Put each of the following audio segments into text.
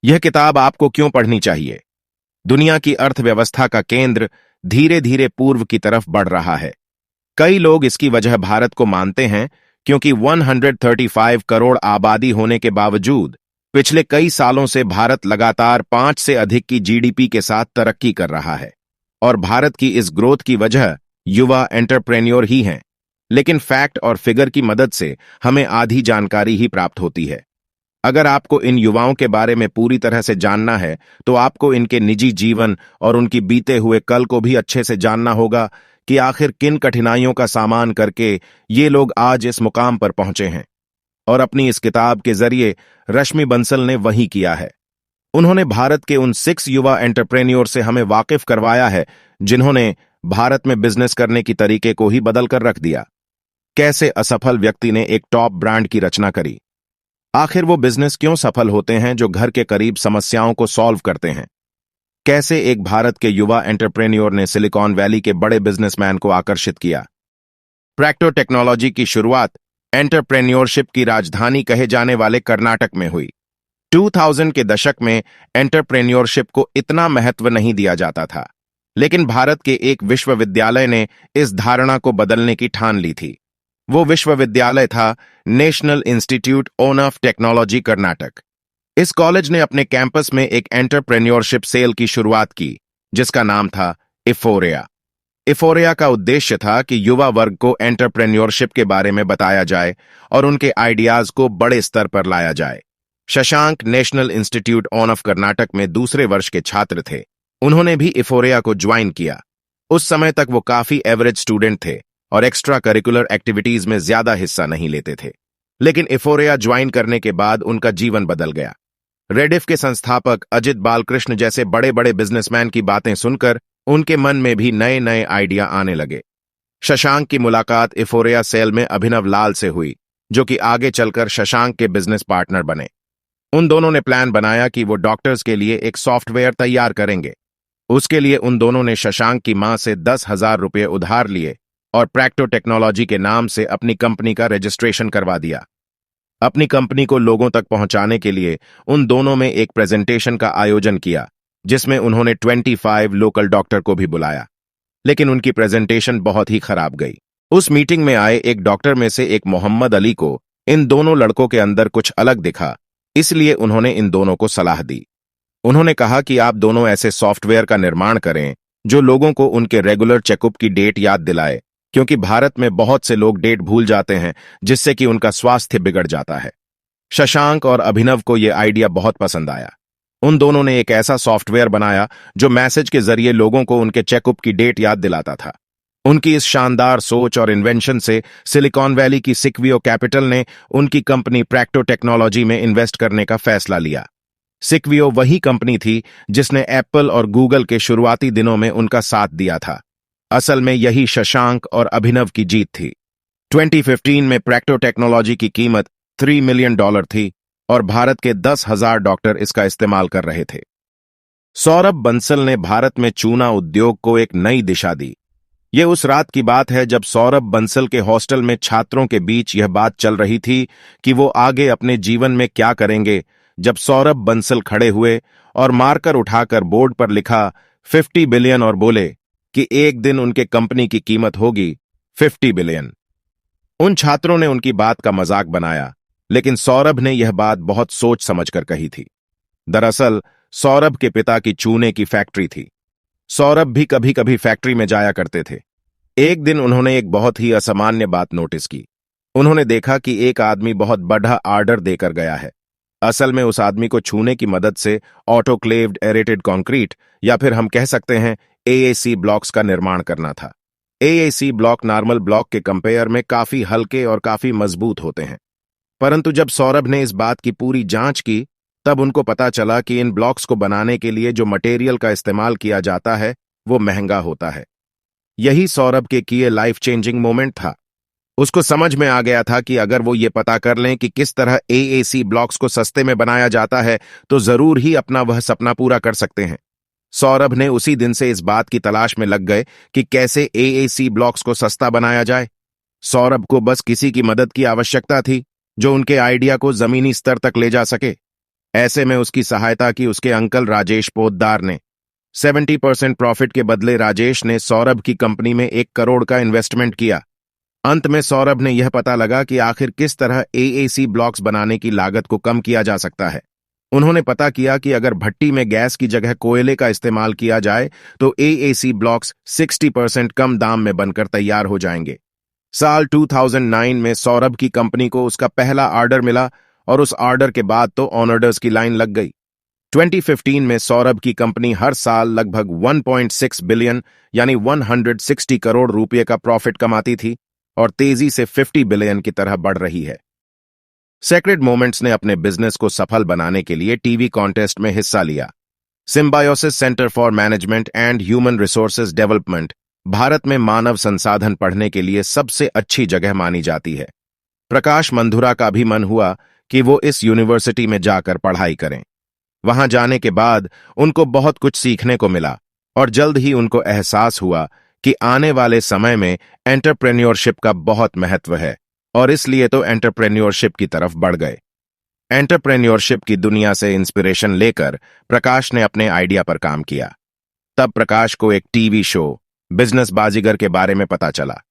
यह किताब आपको क्यों पढ़नी चाहिए? दुनिया की अर्थव्यवस्था का केंद्र धीरे धीरे पूर्व की तरफ बढ़ रहा है। कई लोग इसकी वजह भारत को मानते हैं क्योंकि 135 करोड़ आबादी होने के बावजूद पिछले कई सालों से भारत लगातार 5 से अधिक की जीडीपी के साथ तरक्की कर रहा है और भारत की इस ग्रोथ की वजह युवा एंटरप्रेन्योर ही हैं। लेकिन फैक्ट और फिगर की मदद से हमें आधी जानकारी ही प्राप्त होती है। अगर आपको इन युवाओं के बारे में पूरी तरह से जानना है तो आपको इनके निजी जीवन और उनकी बीते हुए कल को भी अच्छे से जानना होगा कि आखिर किन कठिनाइयों का सामना करके ये लोग आज इस मुकाम पर पहुंचे हैं। और अपनी इस किताब के जरिए रश्मि बंसल ने वही किया है। उन्होंने भारत के उन 6 युवा एंटरप्रेन्योर से हमें वाकिफ करवाया है जिन्होंने भारत में बिजनेस करने की तरीके को ही बदल कर रख दिया। कैसे असफल व्यक्ति ने एक टॉप ब्रांड की रचना करी, आखिर वो बिजनेस क्यों सफल होते हैं जो घर के करीब समस्याओं को सॉल्व करते हैं, कैसे एक भारत के युवा एंटरप्रेन्योर ने सिलिकॉन वैली के बड़े बिजनेसमैन को आकर्षित किया। प्रैक्टो टेक्नोलॉजी की शुरुआत एंटरप्रेन्योरशिप की राजधानी कहे जाने वाले कर्नाटक में हुई। 2000 के दशक में एंटरप्रेन्योरशिप को इतना महत्व नहीं दिया जाता था, लेकिन भारत के एक विश्वविद्यालय ने इस धारणा को बदलने की ठान ली थी। वो विश्वविद्यालय था national institute of technology Karnataka. इस कॉलेज ने अपने कैंपस में एक एंटरप्रेन्योरशिप सेल की शुरुआत की जिसका नाम था इफोरिया। इफोरिया का उद्देश्य था कि युवा वर्ग को एंटरप्रेन्योरशिप के बारे में बताया जाए और उनके आइडियाज को बड़े स्तर पर लाया जाए। Shashank national institute of Karnataka में दूसरे वर्ष के छात्र थे। उन्होंने भी इफोरिया को ज्वाइन किया। उस समय तक वो काफी एवरेज स्टूडेंट थे और एक्स्ट्रा करिकुलर एक्टिविटीज में ज्यादा हिस्सा नहीं लेते थे। लेकिन इफोरिया ज्वाइन करने के बाद उनका जीवन बदल गया। रेडिफ के संस्थापक अजित बालकृष्ण जैसे बड़े बड़े बिजनेसमैन की बातें सुनकर उनके मन में भी नए नए आइडिया आने लगे। शशांक की मुलाकात इफोरिया सेल में अभिनव लाल से हुई, जो कि आगे चलकर शशांक के बिजनेस पार्टनर बने। उन दोनों ने प्लान बनाया कि वो डॉक्टर्स के लिए एक सॉफ्टवेयर तैयार करेंगे। उसके लिए उन दोनों ने शशांक की मां से 10,000 रुपये उधार लिए और प्रैक्टो टेक्नोलॉजी के नाम से अपनी कंपनी का रजिस्ट्रेशन करवा दिया। अपनी कंपनी को लोगों तक पहुंचाने के लिए उन दोनों में एक प्रेजेंटेशन का आयोजन किया जिसमें उन्होंने 25 लोकल डॉक्टर को भी बुलाया। लेकिन उनकी प्रेजेंटेशन बहुत ही खराब गई। उस मीटिंग में आए एक डॉक्टर में से एक मोहम्मद अली को इन दोनों लड़कों के अंदर कुछ अलग दिखा, इसलिए उन्होंने इन दोनों को सलाह दी। उन्होंने कहा कि आप दोनों ऐसे सॉफ्टवेयर का निर्माण करें जो लोगों को उनके रेगुलर चेकअप की डेट याद दिलाए, क्योंकि भारत में बहुत से लोग डेट भूल जाते हैं जिससे कि उनका स्वास्थ्य बिगड़ जाता है। शशांक और अभिनव को यह आइडिया बहुत पसंद आया। उन दोनों ने एक ऐसा सॉफ्टवेयर बनाया जो मैसेज के जरिए लोगों को उनके चेकअप की डेट याद दिलाता था। उनकी इस शानदार सोच और इन्वेंशन से सिलिकॉन वैली की सिक्वियो कैपिटल ने उनकी कंपनी प्रैक्टो टेक्नोलॉजी में इन्वेस्ट करने का फैसला लिया। सिक्वियो वही कंपनी थी जिसने एप्पल और गूगल के शुरुआती दिनों में उनका साथ दिया था। असल में यही शशांक और अभिनव की जीत थी। 2015 में प्रैक्टो टेक्नोलॉजी की कीमत $3 मिलियन थी और भारत के 10,000 डॉक्टर इसका इस्तेमाल कर रहे थे। सौरभ बंसल ने भारत में चूना उद्योग को एक नई दिशा दी। यह उस रात की बात है जब सौरभ बंसल के हॉस्टल में छात्रों के बीच यह बात चल रही थी कि वो आगे अपने जीवन में क्या करेंगे, जब सौरभ बंसल खड़े हुए और मार्कर उठाकर बोर्ड पर लिखा 50 बिलियन और बोले कि एक दिन उनके कंपनी की कीमत होगी 50 बिलियन। उन छात्रों ने उनकी बात का मजाक बनाया, लेकिन सौरभ ने यह बात बहुत सोच समझकर कही थी। दरअसल सौरभ के पिता की चूने की फैक्ट्री थी। सौरभ भी कभी कभी फैक्ट्री में जाया करते थे। एक दिन उन्होंने एक बहुत ही असामान्य बात नोटिस की। उन्होंने देखा कि एक आदमी बहुत बड़ा ऑर्डर देकर गया है। असल में उस आदमी को छूने की मदद से ऑटोक्लेव्ड एरेटेड कंक्रीट या फिर हम कह सकते हैं AAC ब्लॉक्स का निर्माण करना था। AAC ब्लॉक नॉर्मल ब्लॉक के कंपेयर में काफी हल्के और काफी मजबूत होते हैं, परंतु जब सौरभ ने इस बात की पूरी जांच की तब उनको पता चला कि इन ब्लॉक्स को बनाने के लिए जो मटेरियल का इस्तेमाल किया जाता है वो महंगा होता है। यही सौरभ के किए लाइफ चेंजिंग मोमेंट था। उसको समझ में आ गया था कि अगर वो ये पता कर लें कि किस तरह AAC ब्लॉक्स को सस्ते में बनाया जाता है तो जरूर ही अपना वह सपना पूरा कर सकते हैं। सौरभ ने उसी दिन से इस बात की तलाश में लग गए कि कैसे AAC ब्लॉक्स को सस्ता बनाया जाए। सौरभ को बस किसी की मदद की आवश्यकता थी जो उनके आइडिया को जमीनी स्तर तक ले जा सके। ऐसे में उसकी सहायता की उसके अंकल राजेश पोद्दार ने। 70% प्रॉफिट के बदले राजेश ने सौरभ की कंपनी में 1 करोड़ का इन्वेस्टमेंट किया। अंत में सौरभ ने यह पता लगा कि आखिर किस तरह एएसी ब्लॉक्स बनाने की लागत को कम किया जा सकता है। उन्होंने पता किया कि अगर भट्टी में गैस की जगह कोयले का इस्तेमाल किया जाए तो एएसी ब्लॉक्स 60% कम दाम में बनकर तैयार हो जाएंगे। साल 2009 में सौरभ की कंपनी को उसका पहला ऑर्डर मिला और उस ऑर्डर के बाद तो ऑर्डर्स की लाइन लग गई। 2015 में सौरभ की कंपनी हर साल लगभग 1.6 बिलियन यानी 160 करोड़ रुपए का प्रॉफिट कमाती थी और तेजी से 50 बिलियन की तरह बढ़ रही है। सेक्रेड मोमेंट्स ने अपने बिजनेस को सफल बनाने के लिए टीवी कॉन्टेस्ट में हिस्सा लिया। Symbiosis centre for management and human resources development Bharat में मानव संसाधन पढ़ने के लिए सबसे अच्छी जगह मानी जाती है। प्रकाश मंधुरा का भी मन हुआ कि वो इस यूनिवर्सिटी में जाकर पढ़ाई करें। वहां जाने के बाद उनको बहुत कुछ सीखने को मिला और जल्द ही उनको एहसास हुआ कि आने वाले समय में एंटरप्रेन्योरशिप का बहुत महत्व है और इसलिए तो एंटरप्रेन्योरशिप की तरफ बढ़ गए। एंटरप्रेन्योरशिप की दुनिया से इंस्पिरेशन लेकर प्रकाश ने अपने आइडिया पर काम किया। तब प्रकाश को एक टीवी शो बिजनेस बाजीगर के बारे में पता चला।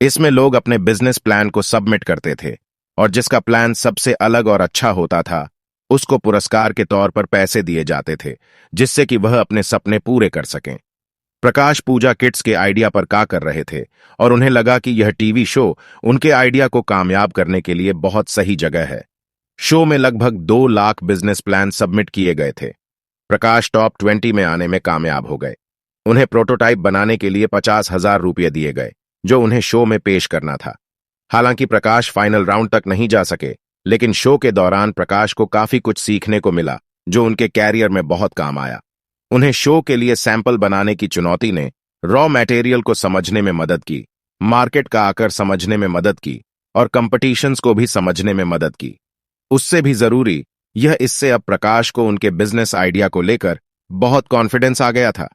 इसमें लोग अपने बिजनेस प्लान को सबमिट करते थे और जिसका प्लान सबसे अलग और अच्छा होता था उसको पुरस्कार के तौर पर पैसे दिए जाते थे जिससे कि वह अपने सपने पूरे कर सकें। प्रकाश पूजा किट्स के आइडिया पर काम कर रहे थे और उन्हें लगा कि यह टीवी शो उनके आइडिया को कामयाब करने के लिए बहुत सही जगह है। शो में लगभग 2 लाख बिजनेस प्लान सबमिट किए गए थे। प्रकाश टॉप 20 में आने में कामयाब हो गए। उन्हें प्रोटोटाइप बनाने के लिए 50,000 रुपये दिए गए जो उन्हें शो में पेश करना था। हालांकि प्रकाश फाइनल राउंड तक नहीं जा सके, लेकिन शो के दौरान प्रकाश को काफी कुछ सीखने को मिला जो उनके कैरियर में बहुत काम आया। उन्हें शो के लिए सैंपल बनाने की चुनौती ने रॉ मटेरियल को समझने में मदद की, मार्केट का आकर समझने में मदद की और कंपटीशंस को भी समझने में मदद की। उससे भी जरूरी यह इससे अब प्रकाश को उनके बिजनेस आइडिया को लेकर बहुत कॉन्फिडेंस आ गया था।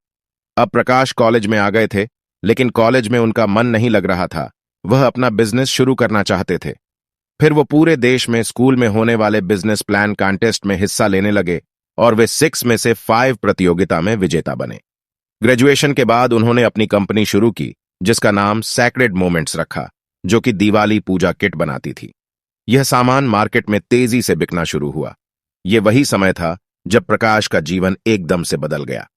अब प्रकाश कॉलेज में आ गए थे, लेकिन कॉलेज में उनका मन नहीं लग रहा था। वह अपना बिजनेस शुरू करना चाहते थे। फिर वो पूरे देश में स्कूल में होने वाले बिजनेस प्लान कॉन्टेस्ट में हिस्सा लेने लगे और वे 6 में से 5 प्रतियोगिता में विजेता बने। ग्रेजुएशन के बाद उन्होंने अपनी कंपनी शुरू की जिसका नाम सेक्रेड मोमेंट्स रखा, जो कि दिवाली पूजा किट बनाती थी। यह सामान मार्केट में तेजी से बिकना शुरू हुआ। यह वही समय था जब प्रकाश का जीवन एकदम से बदल गया।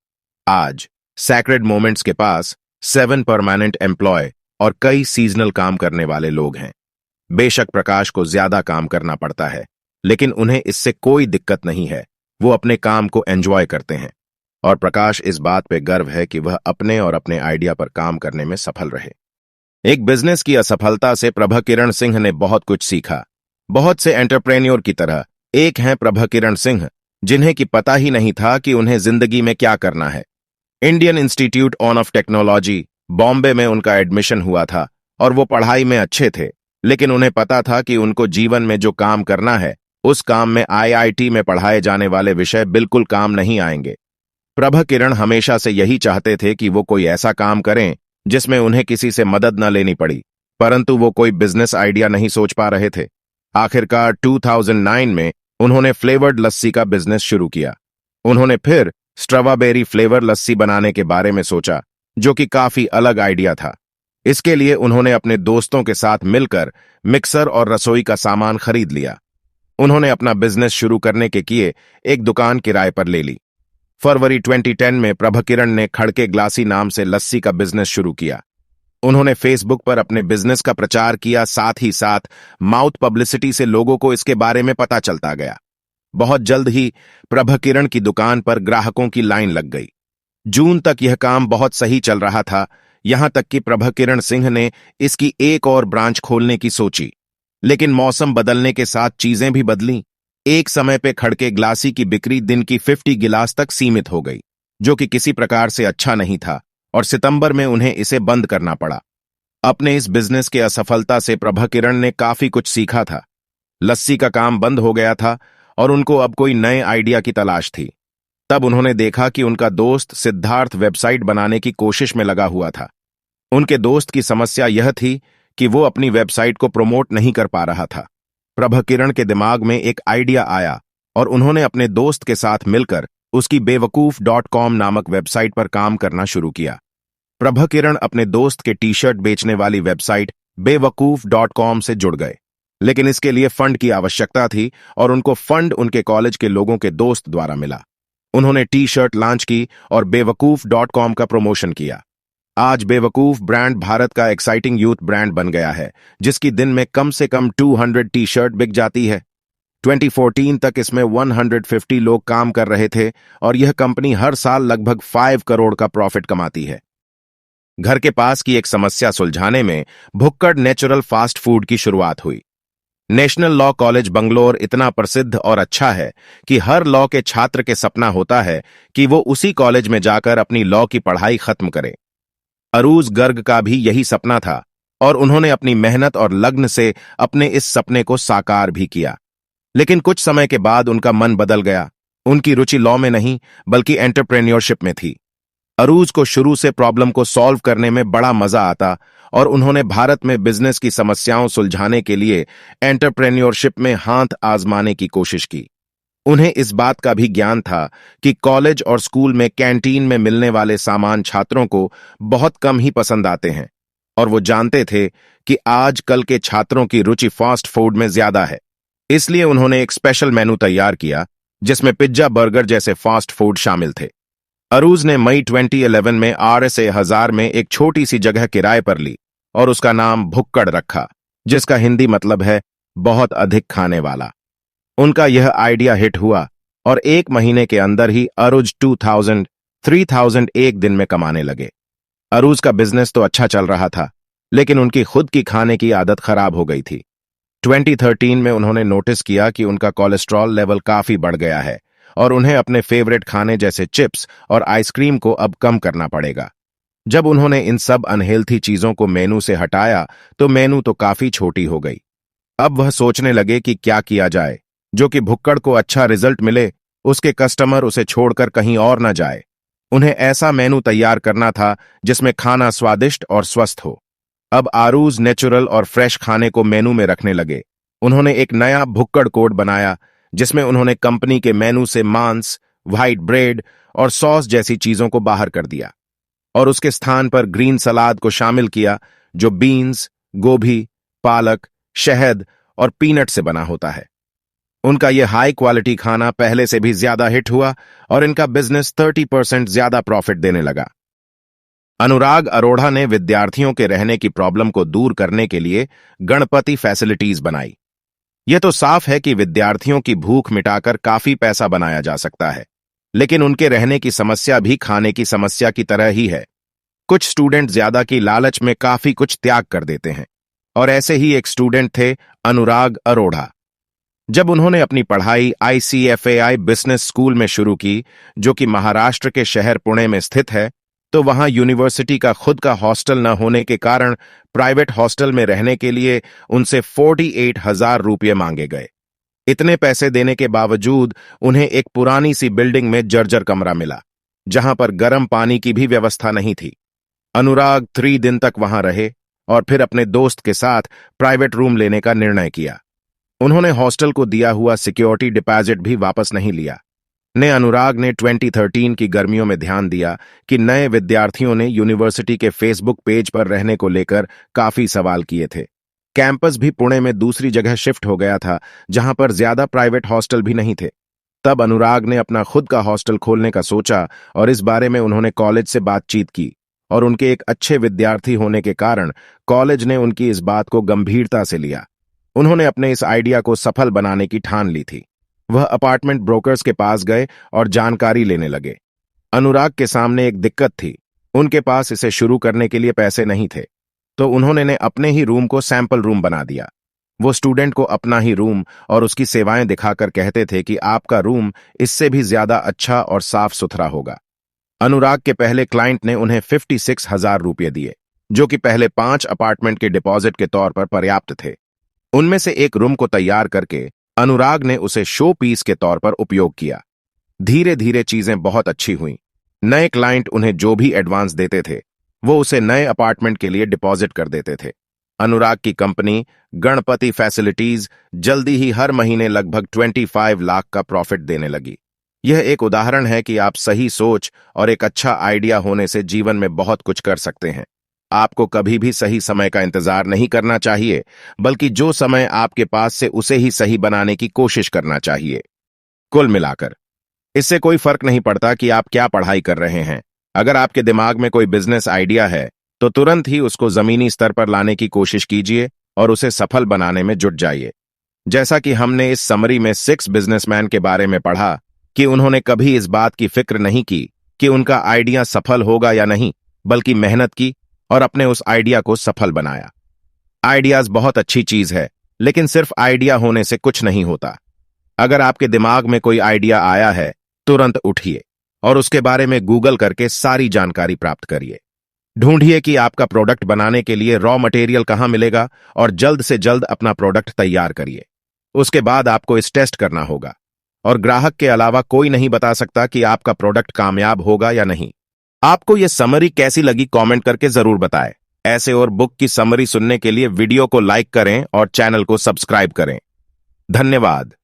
आज सेक्रेड मोमेंट्स के पास 7 परमानेंट एम्प्लॉय और कई सीजनल काम करने वाले लोग हैं। बेशक प्रकाश को ज्यादा काम करना पड़ता है, लेकिन उन्हें इससे कोई दिक्कत नहीं है। वो अपने काम को एंजॉय करते हैं और प्रकाश इस बात पे गर्व है कि वह अपने और अपने आइडिया पर काम करने में सफल रहे। एक बिजनेस की असफलता से प्रभाकिरण सिंह ने बहुत कुछ सीखा। बहुत से एंटरप्रेन्योर की तरह एक हैं प्रभाकिरण सिंह, जिन्हें कि पता ही नहीं था कि उन्हें जिंदगी में क्या करना है। Indian institute of technology Bombay में उनका एडमिशन हुआ था और वो पढ़ाई में अच्छे थे, लेकिन उन्हें पता था कि उनको जीवन में जो काम करना है उस काम में आईआईटी में पढ़ाए जाने वाले विषय बिल्कुल काम नहीं आएंगे। प्रभाकिरण हमेशा से यही चाहते थे कि वो कोई ऐसा काम करें जिसमें उन्हें किसी से मदद न लेनी पड़ी, परंतु वो कोई बिजनेस आइडिया नहीं सोच पा रहे थे। आखिरकार 2009 में उन्होंने फ्लेवर्ड लस्सी का बिजनेस शुरू किया। उन्होंने फिर स्ट्रॉबेरी फ्लेवर लस्सी बनाने के बारे में सोचा, जो कि काफी अलग आइडिया था। इसके लिए उन्होंने अपने दोस्तों के साथ मिलकर मिक्सर और रसोई का सामान खरीद लिया। उन्होंने अपना बिजनेस शुरू करने के किए एक दुकान किराए पर ले ली। फरवरी 2010 में प्रभाकिरण ने खड़के ग्लासी नाम से लस्सी का बिजनेस शुरू किया। उन्होंने फेसबुक पर अपने बिजनेस का प्रचार किया, साथ ही साथ माउथ पब्लिसिटी से लोगों को इसके बारे में पता चलता गया। बहुत जल्द ही प्रभाकिरण की दुकान पर ग्राहकों की लाइन लग गई। जून तक यह काम बहुत सही चल रहा था, यहां तक कि प्रभाकिरण सिंह ने इसकी एक और ब्रांच खोलने की सोची, लेकिन मौसम बदलने के साथ चीजें भी बदलीं। एक समय पे खड़के ग्लासी की बिक्री दिन की 50 गिलास तक सीमित हो गई, जो कि किसी प्रकार से अच्छा नहीं था और सितंबर में उन्हें इसे बंद करना पड़ा। अपने इस बिजनेस के असफलता से प्रभाकिरण ने काफी कुछ सीखा था। लस्सी का काम बंद हो गया था और उनको अब कोई नए आइडिया की तलाश थी। तब उन्होंने देखा कि उनका दोस्त सिद्धार्थ वेबसाइट बनाने की कोशिश में लगा हुआ था। उनके दोस्त की समस्या यह थी कि वो अपनी वेबसाइट को प्रमोट नहीं कर पा रहा था। प्रभाकिरण के दिमाग में एक आइडिया आया और उन्होंने अपने दोस्त के साथ मिलकर उसकी बेवकूफ.com नामक वेबसाइट पर काम करना शुरू किया। प्रभाकिरण अपने दोस्त के टी शर्ट बेचने वाली वेबसाइट बेवकूफ.com से जुड़ गए, लेकिन इसके लिए फंड की आवश्यकता थी और उनको फंड उनके कॉलेज के लोगों के दोस्त द्वारा मिला। उन्होंने टी शर्ट लॉन्च की और बेवकूफ.com का प्रमोशन किया। आज बेवकूफ ब्रांड भारत का एक्साइटिंग यूथ ब्रांड बन गया है, जिसकी दिन में कम से कम 200 टी शर्ट बिक जाती है। 2014 तक इसमें 150 लोग काम कर रहे थे और यह कंपनी हर साल लगभग 5 करोड़ का प्रॉफिट कमाती है। घर के पास की एक समस्या सुलझाने में भुक्कड़ नेचुरल फास्ट फूड की शुरुआत हुई। नेशनल लॉ कॉलेज बंगलोर इतना प्रसिद्ध और अच्छा है कि हर लॉ के छात्र के सपना होता है कि वो उसी कॉलेज में जाकर अपनी लॉ की पढ़ाई खत्म करे। अरूज गर्ग का भी यही सपना था और उन्होंने अपनी मेहनत और लगन से अपने इस सपने को साकार भी किया। लेकिन कुछ समय के बाद उनका मन बदल गया। उनकी रुचि लॉ में नहीं बल्कि एंटरप्रेन्योरशिप में थी। अरूज को शुरू से प्रॉब्लम को सॉल्व करने में बड़ा मजा आता और उन्होंने भारत में बिजनेस की समस्याओं सुलझाने के लिए एंटरप्रेन्योरशिप में हाथ आजमाने की कोशिश की। उन्हें इस बात का भी ज्ञान था कि कॉलेज और स्कूल में कैंटीन में मिलने वाले सामान छात्रों को बहुत कम ही पसंद आते हैं और वो जानते थे कि आजकल के छात्रों की रुचि फास्ट फूड में ज्यादा है। इसलिए उन्होंने एक स्पेशल मेनू तैयार किया जिसमें पिज्जा, बर्गर जैसे फास्ट फूड शामिल थे। अरूज ने मई 2011 में RSA 1000 में एक छोटी सी जगह किराए पर ली और उसका नाम भुक्कड़ रखा, जिसका हिंदी मतलब है बहुत अधिक खाने वाला। उनका यह आइडिया हिट हुआ और एक महीने के अंदर ही अरूज 3,000 एक दिन में कमाने लगे। अरूज का बिजनेस तो अच्छा चल रहा था, लेकिन उनकी खुद की खाने की आदत खराब हो गई थी। 2013 में उन्होंने नोटिस किया कि उनका कोलेस्ट्रॉल लेवल काफी बढ़ गया है और उन्हें अपने फेवरेट खाने जैसे चिप्स और आइसक्रीम को अब कम करना पड़ेगा। जब उन्होंने इन सब अनहेल्थी चीजों को मेनू से हटाया तो मेनू तो काफी छोटी हो गई। अब वह सोचने लगे कि क्या किया जाए जो कि भुक्कड़ को अच्छा रिजल्ट मिले, उसके कस्टमर उसे छोड़कर कहीं और न जाए। उन्हें ऐसा मेनू तैयार करना था जिसमें खाना स्वादिष्ट और स्वस्थ हो। अब आरूज नेचुरल और फ्रेश खाने को मेनू में रखने लगे। उन्होंने एक नया भुक्कड़ कोड बनाया जिसमें उन्होंने कंपनी के मेनू से मांस, व्हाइट ब्रेड और सॉस जैसी चीजों को बाहर कर दिया और उसके स्थान पर ग्रीन सलाद को शामिल किया जो बीन्स, गोभी, पालक, शहद और पीनट से बना होता है। उनका यह हाई क्वालिटी खाना पहले से भी ज्यादा हिट हुआ और इनका बिजनेस 30% ज्यादा प्रॉफिट देने लगा। अनुराग अरोड़ा ने विद्यार्थियों के रहने की प्रॉब्लम को दूर करने के लिए गणपति फैसिलिटीज बनाई। यह तो साफ है कि विद्यार्थियों की भूख मिटाकर काफी पैसा बनाया जा सकता है, लेकिन उनके रहने की समस्या भी खाने की समस्या की तरह ही है। कुछ स्टूडेंट ज्यादा की लालच में काफी कुछ त्याग कर देते हैं और ऐसे ही एक स्टूडेंट थे अनुराग अरोड़ा। जब उन्होंने अपनी पढ़ाई ICFAI बिजनेस स्कूल में शुरू की, जो कि महाराष्ट्र के शहर पुणे में स्थित है, तो वहां यूनिवर्सिटी का खुद का हॉस्टल न होने के कारण प्राइवेट हॉस्टल में रहने के लिए उनसे 48,000 रुपये मांगे गए। इतने पैसे देने के बावजूद उन्हें एक पुरानी सी बिल्डिंग में जर्जर कमरा मिला, जहां पर गर्म पानी की भी व्यवस्था नहीं थी। अनुराग 3 दिन तक वहां रहे और फिर अपने दोस्त के साथ प्राइवेट रूम लेने का निर्णय किया। उन्होंने हॉस्टल को दिया हुआ सिक्योरिटी डिपॉजिट भी वापस नहीं लिया। अनुराग ने 2013 की गर्मियों में ध्यान दिया कि नए विद्यार्थियों ने यूनिवर्सिटी के फेसबुक पेज पर रहने को लेकर काफी सवाल किए थे। कैंपस भी पुणे में दूसरी जगह शिफ्ट हो गया था, जहां पर ज्यादा प्राइवेट हॉस्टल भी नहीं थे। तब अनुराग ने अपना खुद का हॉस्टल खोलने का सोचा और इस बारे में उन्होंने कॉलेज से बातचीत की और उनके एक अच्छे विद्यार्थी होने के कारण कॉलेज ने उनकी इस बात को गंभीरता से लिया। उन्होंने अपने इस आइडिया को सफल बनाने की ठान ली थी। वह अपार्टमेंट ब्रोकर्स के पास गए और जानकारी लेने लगे। अनुराग के सामने एक दिक्कत थी, उनके पास इसे शुरू करने के लिए पैसे नहीं थे, तो उन्होंने अपने ही रूम को सैंपल रूम बना दिया। वो स्टूडेंट को अपना ही रूम और उसकी सेवाएं दिखाकर कहते थे कि आपका रूम इससे भी ज्यादा अच्छा और साफ सुथरा होगा। अनुराग के पहले क्लाइंट ने उन्हें 56,000 रुपये दिए, जो कि पहले 5 अपार्टमेंट के डिपॉजिट के तौर पर पर्याप्त थे। उनमें से एक रूम को तैयार करके अनुराग ने उसे शो पीस के तौर पर उपयोग किया। धीरे धीरे चीजें बहुत अच्छी हुईं। नए क्लाइंट उन्हें जो भी एडवांस देते थे, वो उसे नए अपार्टमेंट के लिए डिपॉजिट कर देते थे। अनुराग की कंपनी गणपति फैसिलिटीज जल्दी ही हर महीने लगभग 25 लाख का प्रॉफिट देने लगी। यह एक उदाहरण है कि आप सही सोच और एक अच्छा आइडिया होने से जीवन में बहुत कुछ कर सकते हैं। आपको कभी भी सही समय का इंतजार नहीं करना चाहिए, बल्कि जो समय आपके पास से उसे ही सही बनाने की कोशिश करना चाहिए। कुल मिलाकर इससे कोई फर्क नहीं पड़ता कि आप क्या पढ़ाई कर रहे हैं। अगर आपके दिमाग में कोई बिजनेस आइडिया है तो तुरंत ही उसको जमीनी स्तर पर लाने की कोशिश कीजिए और उसे सफल बनाने में जुट जाइए। जैसा कि हमने इस समरी में 6 बिजनेसमैन के बारे में पढ़ा कि उन्होंने कभी इस बात की फिक्र नहीं की कि उनका आइडिया सफल होगा या नहीं, बल्कि मेहनत की और अपने उस आइडिया को सफल बनाया। आइडियाज बहुत अच्छी चीज है, लेकिन सिर्फ आइडिया होने से कुछ नहीं होता। अगर आपके दिमाग में कोई आइडिया आया है, तुरंत उठिए और उसके बारे में गूगल करके सारी जानकारी प्राप्त करिए। ढूंढिए कि आपका प्रोडक्ट बनाने के लिए रॉ मटेरियल कहां मिलेगा और जल्द से जल्द अपना प्रोडक्ट तैयार करिए। उसके बाद आपको इस टेस्ट करना होगा, और ग्राहक के अलावा कोई नहीं बता सकता कि आपका प्रोडक्ट कामयाब होगा या नहीं। आपको यह समरी कैसी लगी कमेंट करके जरूर बताएं। ऐसे और बुक की समरी सुनने के लिए वीडियो को लाइक करें और चैनल को सब्सक्राइब करें। धन्यवाद।